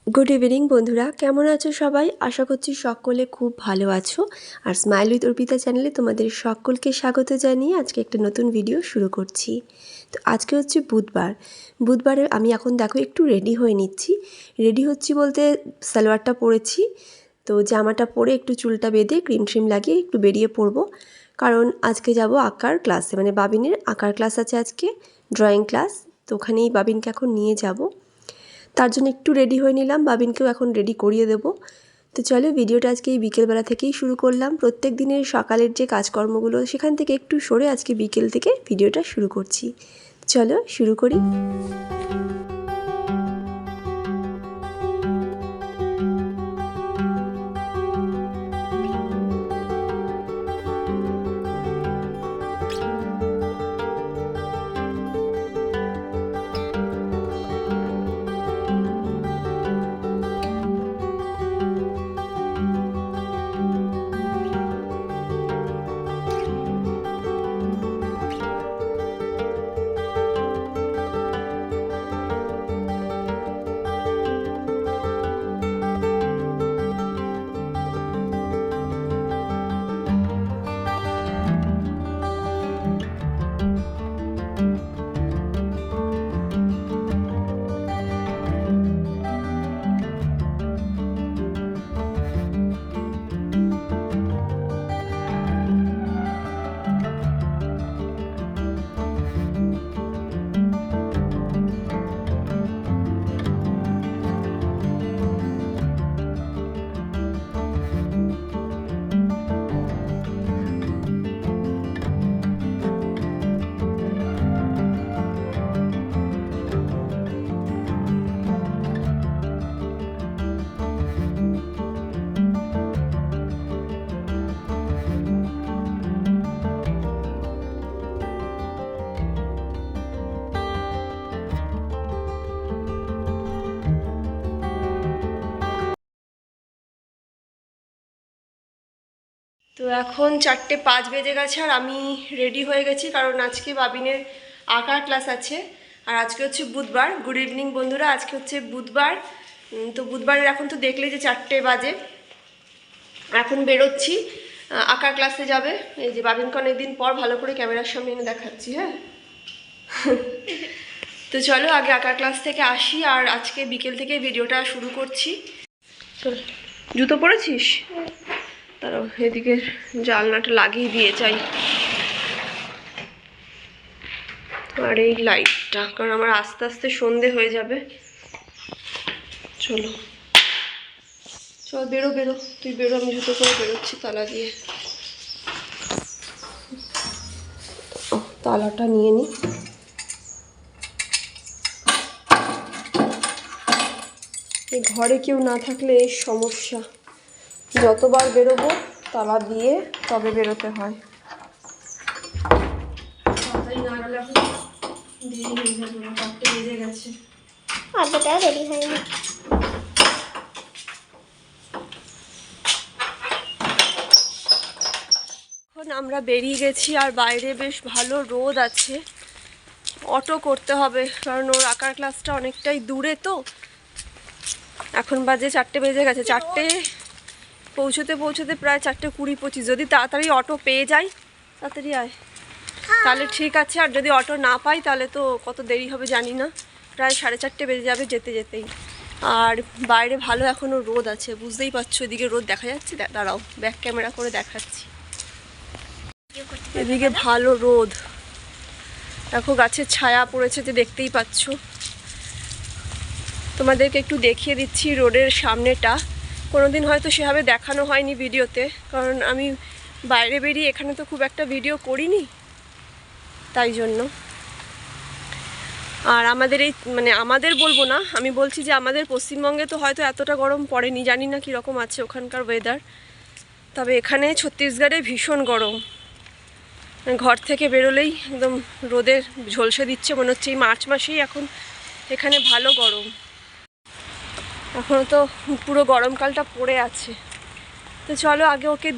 Good evening বন্ধুরা, কেমন আছো সবাই? আশা করছি সকলে খুব ভালো আছো। আর স্মাইল উইথ অর্পিতা চ্যানেলে তোমাদের সকলকে স্বাগত জানিয়ে আজকে একটা নতুন ভিডিও শুরু করছি। তো আজকে হচ্ছে বুধবারে আমি এখন দেখো একটু রেডি হয়ে নিচ্ছি। রেডি হচ্ছি বলতে সালোয়ারটা পরেছি, তো জামাটা পরে একটু চুলটা বেঁধে ক্রিম ট্রিম লাগিয়ে একটু বেরিয়ে পড়বো, কারণ আজকে যাব আঁকার ক্লাসে, মানে বাবিনের আঁকার ক্লাস আছে আজকে, ড্রয়িং ক্লাস। তো ওখানেই বাবিনকে এখন নিয়ে যাব, তার জন্য একটু রেডি হয়ে নিলাম, বাবিনকেও এখন রেডি করিয়ে দেব। তো চলো, ভিডিওটা আজকে এই বিকেলবেলা থেকেই শুরু করলাম। প্রত্যেক দিনের সকালের যে কাজকর্মগুলো সেখান থেকে একটু সরে আজকে বিকেল থেকে ভিডিওটা শুরু করছি। চলো শুরু করি। তো এখন 4:05 বেজে গেছে আর আমি রেডি হয়ে গেছি, কারণ আজকে বাবিনের আঁকার ক্লাস আছে। আর আজকে হচ্ছে বুধবার। গুড ইভিনিং বন্ধুরা, আজকে হচ্ছে বুধবার। তো বুধবারের এখন তো দেখলে যে 4টে বাজে, এখন বেরোচ্ছি, আঁকার ক্লাসে যাবে। এই যে বাবিনকে অনেকদিন পর ভালো করে ক্যামেরার সামনে এনে দেখাচ্ছি। হ্যাঁ তো চলো আগে আঁকার ক্লাস থেকে আসি, আর আজকে বিকেল থেকে ভিডিওটা শুরু করছি। চল, জুতো পরেছিস? তারা এদিকে জানলাটা লাগিয়ে দিয়ে যাই, আর এই লাইটটা, কারণ আমার আস্তে আস্তে সন্ধে হয়ে যাবে। চলো চল, বেরো বেরো, তুই বেরো, আমি জুতো করে বেরোচ্ছি তালা দিয়ে। তালাটা নিয়ে নি। এই ঘরে কেউ না থাকলে এই সমস্যা, যতবার বেরোবো তালা দিয়ে তবে বেরোতে হয়। তাড়াতাড়ি না গেলে এখন দেরি হয়ে যাবে, 4টে বেজে গেছে। অতটা দেরি হয়নি। এখন আমরা বেরিয়ে গেছি, আর বাইরে বেশ ভালো রোদ আছে। অটো করতে হবে, কারণ ওর আঁকার ক্লাসটা অনেকটাই দূরে। তো এখন বাজে 4টে বেজে গেছে, 4টে পৌঁছতে পৌঁছতে প্রায় 4:20-25। যদি তাড়াতাড়ি অটো পেয়ে যাই, তাড়াতাড়ি আয়, তাহলে ঠিক আছে। আর যদি অটো না পাই তাহলে তো কত দেরি হবে জানি না, প্রায় 4:30 বেজে যাবে যেতে যেতেই। আর বাইরে ভালো এখনও রোদ আছে, বুঝতেই পারছো, এদিকে রোদ দেখা যাচ্ছে। দাঁড়াও, ব্যাক ক্যামেরা করে দেখাচ্ছি। এদিকে ভালো রোদ, দেখো গাছের ছায়া পড়েছে, যে দেখতেই পাচ্ছ। তোমাদেরকে একটু দেখিয়ে দিচ্ছি রোডের সামনেটা। কোনোদিন হয়তো সেভাবে দেখানো হয়নি ভিডিওতে, কারণ আমি বাইরে বেরিয়ে এখানে তো খুব একটা ভিডিও করিনি, তাই জন্য। আর আমাদের এই, মানে আমাদের বলবো না, আমি বলছি যে আমাদের পশ্চিমবঙ্গে তো হয়তো এতটা গরম পড়েনি, জানি না কীরকম আছে ওখানকার ওয়েদার। তবে এখানে ছত্তিশগড়ে ভীষণ গরম, ঘর থেকে বেরোলেই একদম রোদের ঝলসে দিচ্ছে, মনে হচ্ছে এই মার্চ মাসেই এখন এখানে ভালো গরম। এখনও তো পুরো গরমকালটা পড়ে আছে। তো চলো আগে ওকে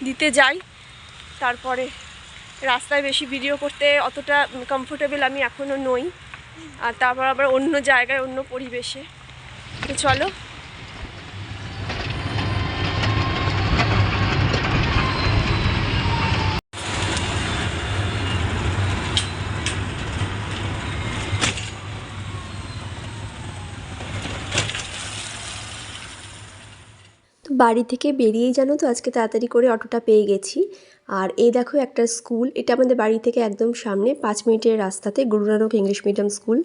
দিতে যাই, তারপরে। রাস্তায় বেশি ভিডিও করতে অতটা কমফোর্টেবল আমি এখনও নই, আর তারপর আবার অন্য জায়গায় অন্য পরিবেশে। তো চলো। তো বাড়ি থেকে বেরিয়েই জানো তো আজকে তাড়াতাড়ি করে অটোটা পেয়ে গেছি। আর এই দেখো একটা স্কুল, এটা আমাদের বাড়ি থেকে একদম সামনে 5 মিনিটের রাস্তাতে, Guru Nanak English medium school.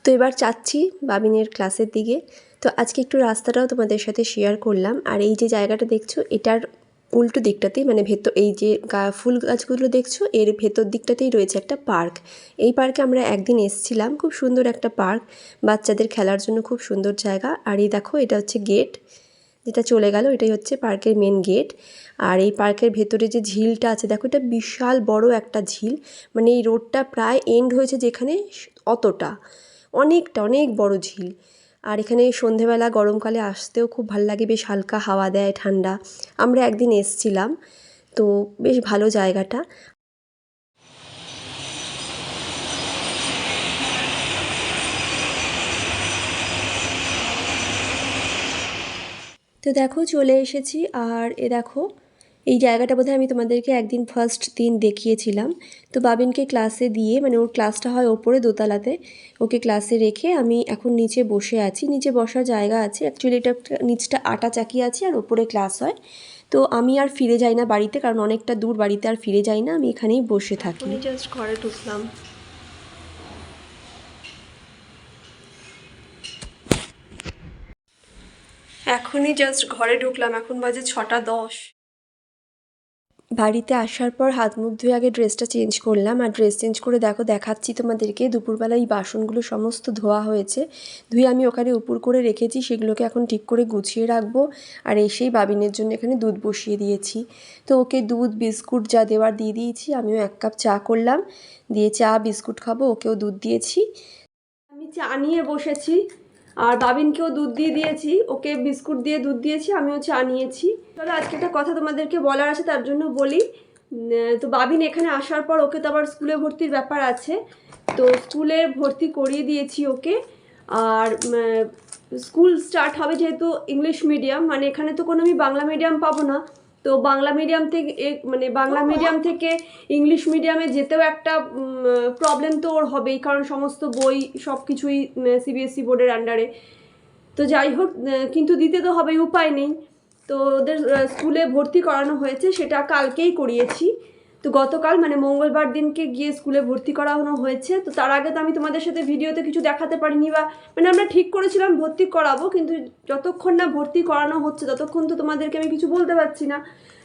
তো এবার যাচ্ছি বাবিনের ক্লাসের দিকে। তো আজকে একটু রাস্তাটাও তোমাদের সাথে শেয়ার করলাম। আর এই যে জায়গাটা দেখছো এটার উল্টো দিকটাতেই মানে ভেতর, এই যে ফুল গাছগুলো দেখছো এর ভেতর দিকটাতেই রয়েছে একটা পার্ক। এই পার্কে আমরা একদিন এসেছিলাম, খুব সুন্দর একটা পার্ক, বাচ্চাদের খেলার জন্য খুব সুন্দর জায়গা। আর এই দেখো এটা হচ্ছে গেট যেটা চলে গেল, এটাই হচ্ছে পার্কের মেন গেট। আর এই পার্কের ভেতরে যে ঝিলটা আছে দেখো, এটা বিশাল বড় একটা ঝিল, মানে এই রোডটা প্রায় এন্ড হয়েছে যেখানে অতটা অনেক বড় ঝিল। আর এখানে সন্ধেবেলা গরমকালে আসতেও খুব ভালো লাগে, বেশ হালকা হাওয়া দেয়, ঠান্ডা। আমরা একদিন এসছিলাম, তো বেশ ভালো জায়গাটা। তো দেখো চলে এসেছি। আর এ দেখো এই জায়গাটা বোধহয় আমি তোমাদেরকে একদিন ফার্স্ট দিন দেখিয়েছিলাম। তো বাবিনকে ক্লাসে দিয়ে, মানে ওর ক্লাসটা হয় ওপরে দোতলাতে, ওকে ক্লাসে রেখে আমি এখন নিচে বসে আছি। নিচে বসার জায়গা আছে, অ্যাকচুয়ালি এটা নিচটা আটা চাকি আছে আর ওপরে ক্লাস হয়। তো আমি আর ফিরে যাই না বাড়িতে, কারণ অনেকটা দূর, বাড়িতে আর ফিরে যাই না, আমি এখানেই বসে থাকি। আমি জাস্ট ঘরে ঢুকলাম। এখনই জাস্ট ঘরে ঢুকলাম, এখন বাজে 6টা 10। বাড়িতে আসার পর হাত মুখ ধুয়ে আগে ড্রেসটা চেঞ্জ করলাম। আর ড্রেস চেঞ্জ করে দেখো দেখাচ্ছি তোমাদেরকে, দুপুরবেলা এই বাসনগুলো সমস্ত ধোয়া হয়েছে, ধুয়ে আমি ওখানে উপর করে রেখেছি, সেগুলোকে এখন ঠিক করে গুছিয়ে রাখবো। আর এসেই বাবিনের জন্য এখানে দুধ বসিয়ে দিয়েছি। তো ওকে দুধ বিস্কুট যা দেওয়ার দিয়ে দিয়েছি, আমিও 1 কাপ চা করলাম, দিয়ে চা বিস্কুট খাবো, ওকেও দুধ দিয়েছি। আমি চা নিয়ে বসেছি আর বাবিনকেও দুধ দিয়ে দিয়েছি, ওকে বিস্কুট দিয়ে দুধ দিয়েছি, আমিও চা নিয়েছি। চলো আজকে একটা কথা তোমাদেরকে বলার আছে, তার জন্য বলি। তো বাবিন এখানে আসার পর ওকে তো আবার স্কুলে ভর্তির ব্যাপার আছে, তো স্কুলে ভর্তি করিয়ে দিয়েছি ওকে। আর স্কুল স্টার্ট হবে যেহেতু ইংলিশ মিডিয়াম, মানে এখানে তো কোনো আমি বাংলা মিডিয়াম পাবো না। তো বাংলা মিডিয়াম থেকে মানে বাংলা মিডিয়াম থেকে ইংলিশ মিডিয়ামে যেতেও একটা প্রবলেম তো ওর হবেই, কারণ সমস্ত বই সব কিছুই সিবিএসসি বোর্ডের আন্ডারে। তো যাই হোক, কিন্তু দিতে তো হবেই, উপায় নেই। তো ওদের স্কুলে ভর্তি করানো হয়েছে, সেটা কালকেই করিয়েছি। তো গতকাল মানে মঙ্গলবার দিনকে গিয়ে স্কুলে ভর্তি করানো হয়েছে। তো তার আগে তো আমি তোমাদের সাথে ভিডিওতে কিছু দেখাতে পারিনি, বা মানে আমরা ঠিক করেছিলাম ভর্তি করাবো, কিন্তু যতক্ষণ না ভর্তি করানো হচ্ছে ততক্ষণ তো তোমাদেরকে আমি কিছু বলতে পারছি না।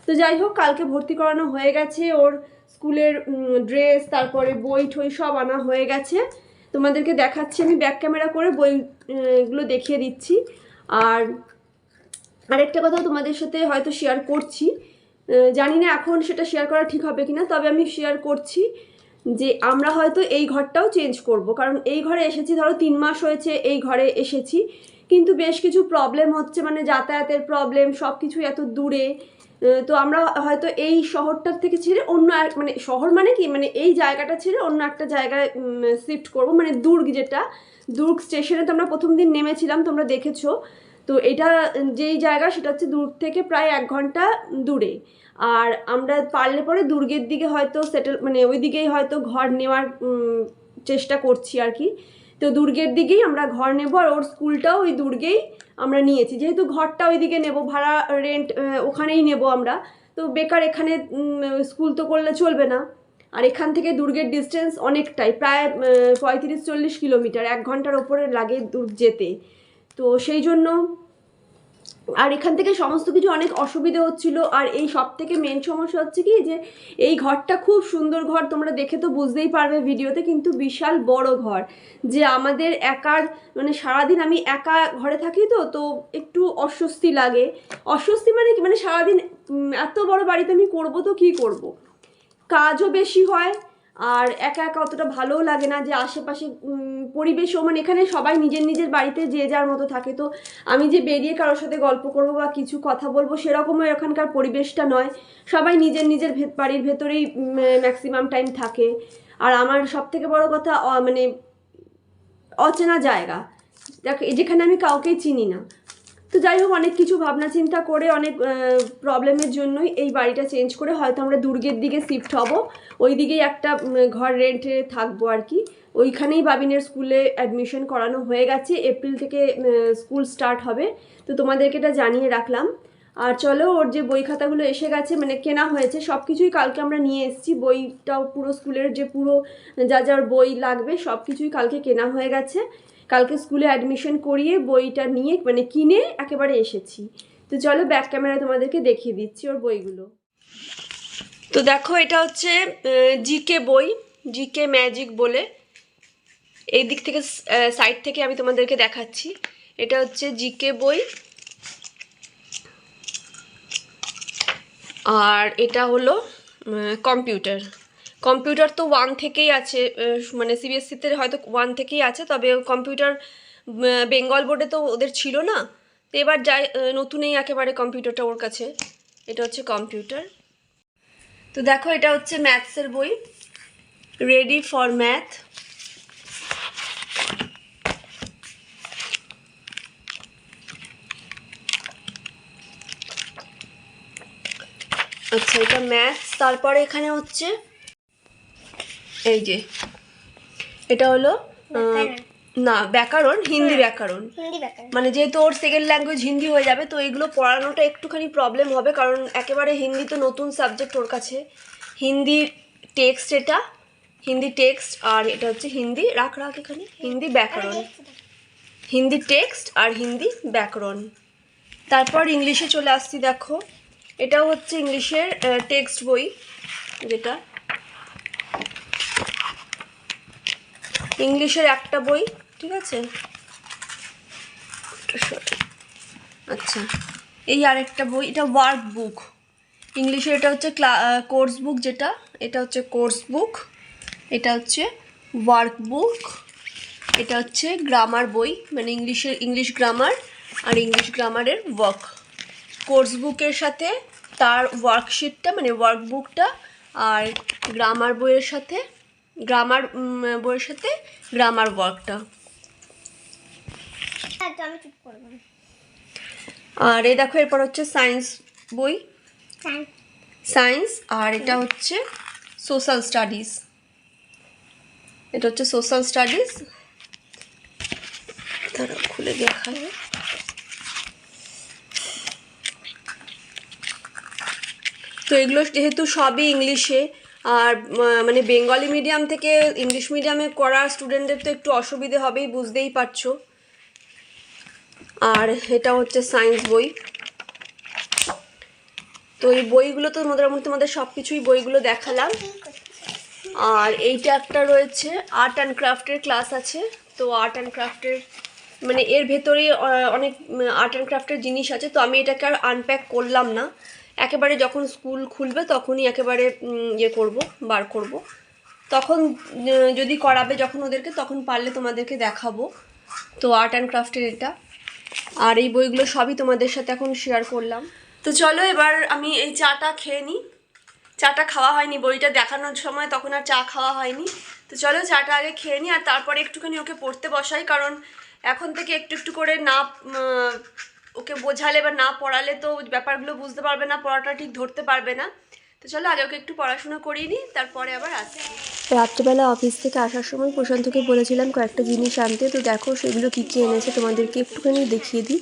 তো যাই হোক, কালকে ভর্তি করানো হয়ে গেছে, ওর স্কুলের ড্রেস তারপরে বই ঠই সব আনা হয়ে গেছে। তোমাদেরকে দেখাচ্ছি, আমি ব্যাক ক্যামেরা করে বইগুলো দেখিয়ে দিচ্ছি। আর আরেকটা কথা তোমাদের সাথে হয়তো শেয়ার করছি, জানি না এখন সেটা শেয়ার করা ঠিক হবে কিনা, তবে আমি শেয়ার করছি যে আমরা হয়তো এই ঘরটাও চেঞ্জ করব, কারণ এই ঘরে এসেছি ধরো 3 মাস হয়েছে এই ঘরে এসেছি, কিন্তু বেশ কিছু প্রবলেম হচ্ছে, মানে যাতায়াতের প্রবলেম, সব কিছু এত দূরে। তো আমরা হয়তো এই শহরটার থেকে ছেড়ে অন্য মানে শহর মানে কি, মানে এই জায়গাটা ছেড়ে অন্য একটা জায়গায় শিফট করব, মানে দুর্গ, যেটা দুর্গ স্টেশনে তো আমরা প্রথম দিন নেমেছিলাম, তোমরা দেখেছো। তো এটা যেই জায়গা সেটা হচ্ছে দুর্গ থেকে প্রায় 1 ঘন্টা দূরে। আর আমরা পারলে পরে দুর্গের দিকে হয়তো সেটেল, মানে ওই দিকেই হয়তো ঘর নেওয়ার চেষ্টা করছি আর কি। তো দুর্গের দিকেই আমরা ঘর নেব, আর ওর স্কুলটাও ওই দুর্গেই আমরা নিয়েছি, যেহেতু ঘরটা ওই দিকে নেবো, ভাড়া রেন্ট ওখানেই নেব আমরা। তো বেকার এখানে স্কুল তো করলে চলবে না। আর এখান থেকে দুর্গের ডিস্টেন্স অনেকটাই, প্রায় 35-40 কিলোমিটার, 1 ঘন্টার ওপরে লাগে দুর্গ যেতে। তো সেই জন্য, আর এখান থেকে সমস্ত কিছু অনেক অসুবিধে হচ্ছিল। আর এই সব থেকে মেন সমস্যা হচ্ছে কি, যে এই ঘরটা খুব সুন্দর ঘর, তোমরা দেখে তো বুঝতেই পারবে ভিডিওতে, কিন্তু বিশাল বড় ঘর, যে আমাদের একার, মানে সারাদিন আমি একা ঘরে থাকি, তো একটু অস্বস্তি লাগে। অস্বস্তি মানে কি, মানে সারাদিন এত বড় বাড়িতে আমি করবো তো কী করব, কাজও বেশি হয়, আর একা একা অতটা ভালোও লাগে না, যে আশেপাশে পরিবেশও, মানে এখানে সবাই নিজের নিজের বাড়িতে যে যার মতো থাকে। তো আমি যে বেরিয়ে কারোর সাথে গল্প করব বা কিছু কথা বলবো, সেরকমও এখানকার পরিবেশটা নয়, সবাই নিজের নিজের বাড়ির ভেতরেই ম্যাক্সিমাম টাইম থাকে। আর আমার সব থেকে বড় কথা, মানে অচেনা জায়গা, দেখ যেখানে আমি কাউকেই চিনি না। তো যাই হোক, অনেক কিছু ভাবনা চিন্তা করে অনেক প্রবলেমের জন্যই এই বাড়িটা চেঞ্জ করে হয়তো আমরা দুর্গের দিকে শিফট হব, ওই দিকেই একটা ঘর রেন্টে থাকবো আর কি। ওইখানেই বাবিনের স্কুলে অ্যাডমিশন করানো হয়ে গেছে, এপ্রিল থেকে স্কুল স্টার্ট হবে। তো তোমাদেরকে এটা জানিয়ে রাখলাম। আর চলো, ওর যে বই খাতাগুলো এসে গেছে, মানে কেনা হয়েছে সব কিছুই, কালকে আমরা নিয়ে এসেছি। বইটাও পুরো স্কুলের যে পুরো যা যার বই লাগবে সব কিছুই কালকে কেনা হয়ে গেছে। কালকে স্কুলে অ্যাডমিশন করিয়ে বইটা নিয়ে মানে কিনে একেবারে এসেছি। তো চলো ব্যাক ক্যামেরা তোমাদেরকে দেখিয়ে দিচ্ছি ওর বইগুলো। তো দেখো, এটা হচ্ছে জিকে বই, জিকে ম্যাজিক বলে। এই দিক থেকে সাইড থেকে আমি তোমাদেরকে দেখাচ্ছি। এটা হচ্ছে জিকে বই, আর এটা হলো কম্পিউটার। কম্পিউটার তো 1 থেকেই আছে, মানে সিবিএসসিতে হয়তো 1 থেকেই আছে, তবে কম্পিউটার বেঙ্গল বোর্ডে তো ওদের ছিল না। তো এবার যাই, নতুনই একেবারে কম্পিউটারটা ওর কাছে। এটা হচ্ছে কম্পিউটার। তো দেখো, এটা হচ্ছে ম্যাথসের বই, রেডি ফর ম্যাথ। আচ্ছা, এটা ম্যাথস। তারপরে এখানে হচ্ছে এই যে এটা হলো না ব্যাকরণ, হিন্দি ব্যাকরণ। মানে যেহেতু ওর সেকেন্ড ল্যাঙ্গুয়েজ হিন্দি হয়ে যাবে, তো এগুলো পড়ানোটা একটুখানি প্রবলেম হবে, কারণ একেবারে হিন্দি তো নতুন সাবজেক্ট ওর কাছে। হিন্দি টেক্সট, এটা হিন্দি টেক্সট, আর এটা হচ্ছে হিন্দি রাখ এখানে হিন্দি ব্যাকরণ, হিন্দি টেক্সট আর হিন্দি ব্যাকরণ। তারপর ইংলিশে চলে আসছি। দেখো, এটাও হচ্ছে ইংলিশের টেক্সট বই, যেটা ইংলিশের একটা বই, ঠিক আছে। আচ্ছা, এই আরেকটা বই, এটা ওয়ার্ক বুক ইংলিশের। এটা হচ্ছে কোর্স বুক, যেটা এটা হচ্ছে কোর্স বুক, এটা হচ্ছে ওয়ার্ক বুক। এটা হচ্ছে গ্রামার বই, মানে ইংলিশ গ্রামার আর ইংলিশ গ্রামারের ওয়ার্ক। কোর্স বুকের সাথে তার ওয়ার্কশিটটা, মানে ওয়ার্কবুকটা, আর গ্রামার বইয়ের সাথে গ্রামার ওয়ার্কটা। আর এই দেখো, এরপর হচ্ছে সায়েন্স বই, সায়েন্স। আর এটা হচ্ছে সোশ্যাল স্টাডিজ, এটা হচ্ছে সোশ্যাল স্টাডিজ। তারা খুলে দেখাবে। তো এগুলো যেহেতু সবই ইংলিশে, আর মানে বেঙ্গলি মিডিয়াম থেকে ইংলিশ মিডিয়ামে করা স্টুডেন্টদের তো একটু অসুবিধে হবেই, বুঝতেই পারছো। আর এটা হচ্ছে সায়েন্স বই। তো এই বইগুলো তো মোটামুটি তোমাদের সব কিছুই বইগুলো দেখালাম। আর এইটা একটা রয়েছে, আর্ট অ্যান্ড ক্রাফটের ক্লাস আছে। তো আর্ট অ্যান্ড ক্রাফটের মানে এর ভেতরেই অনেক আর্ট অ্যান্ড ক্রাফটের জিনিস আছে। তো আমি এটাকে আর আনপ্যাক করলাম না, একেবারে যখন স্কুল খুলবে তখনই একেবারে বার করব। তখন যদি করাবে যখন ওদেরকে, তখন পারলে তোমাদেরকে দেখাবো। তো আর্ট অ্যান্ড ক্রাফটের এটা, আর এই বইগুলো সবই তোমাদের সাথে এখন শেয়ার করলাম। তো চলো এবার আমি এই চাটা খেয়ে নিই। চাটা খাওয়া হয়নি, বইটা দেখানোর সময় তখন আর চা খাওয়া হয়নি। তো চলো চাটা আগে খেয়ে নিই, আর তারপরে একটুখানি ওকে পড়তে বসাই, কারণ এখন থেকে একটু একটু করে না ওকে বোঝালে বা না পড়ালে তো ব্যাপারগুলো বুঝতে পারবে না, পড়াটা ঠিক ধরতে পারবে না। তো চলো আগে ওকে একটু পড়াশোনা করিয়ে নিই, তারপরে আবার আসছি। রাত্রেবেলা অফিস থেকে আসার সময় প্রশান্তকে বলেছিলাম কয়েকটা জিনিস আনতে। তো দেখো সেগুলো কী কী এনেছে তোমাদেরকে একটুখানি দেখিয়ে দিই।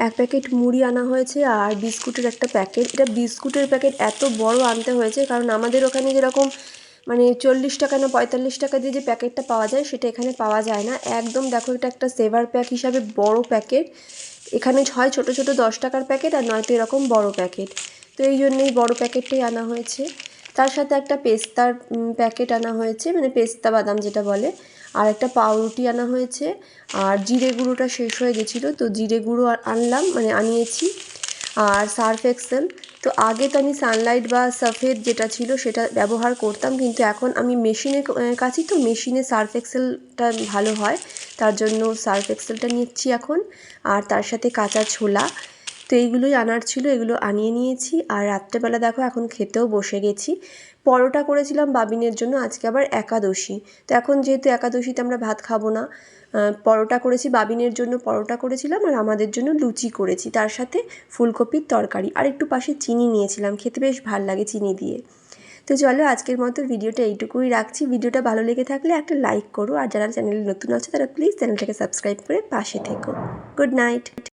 এক প্যাকেট মুড়ি আনা হয়েছে, আর বিস্কুটের একটা প্যাকেট। এটা বিস্কুটের প্যাকেট এত বড় আনতে হয়েছে, কারণ আমাদের ওখানে যেরকম মানে 40 টাকা না 45 টাকা দিয়ে যে প্যাকেটটা পাওয়া যায়, সেটা এখানে পাওয়া যায় না একদম। দেখো, এটা একটা সেভার প্যাক হিসাবে বড় প্যাকেট। এখানে হয় ছোটো ছোটো 10 টাকার প্যাকেট, আর নয়তো এরকম বড় প্যাকেট। তো এই জন্যই বড় প্যাকেটটাই আনা হয়েছে। তার সাথে একটা পেস্তার প্যাকেট আনা হয়েছে, মানে পেস্তা বাদাম যেটা বলে। আর একটা পাউরুটি আনা হয়েছে। আর জিরে গুঁড়োটা শেষ হয়ে গেছিলো, তো জিরে গুঁড়ো আনলাম, মানে আনিয়েছি। আর সার্ফ এক্সেল। তো আগে তো আমি সানলাইট বা সাফেদ যেটা ছিল সেটা ব্যবহার করতাম, কিন্তু এখন আমি মেশিনে কাছি, তো মেশিনে সার্ফ এক্সেলটা ভালো হয়, তার জন্য সার্ফ এক্সেলটা নিচ্ছি এখন। আর তার সাথে কাঁচা ছোলা, তো এইগুলোই আনার ছিল, এগুলো আনিয়ে নিয়েছি। আর রাত্রেবেলা দেখো এখন খেতেও বসে গেছি। পরোটা করেছিলাম বাবিনের জন্য, আজকে আবার একাদশী। তো এখন যেহেতু একাদশীতে আমরা ভাত খাবো না, পরোটা করেছি, বাবিনের জন্য পরোটা করেছিলাম আর আমাদের জন্য লুচি করেছি, তার সাথে ফুলকপির তরকারি আর একটু পাশে চিনি নিয়েছিলাম, খেতে বেশ ভাল লাগে চিনি দিয়ে। তো চলো আজকের মতো ভিডিওটা এইটুকুই রাখছি। ভিডিওটা ভালো লেগে থাকলে একটা লাইক করো, আর যারা চ্যানেলে নতুন আছে তারা প্লিজ চ্যানেলটাকে সাবস্ক্রাইব করে পাশে থেকো। Good night.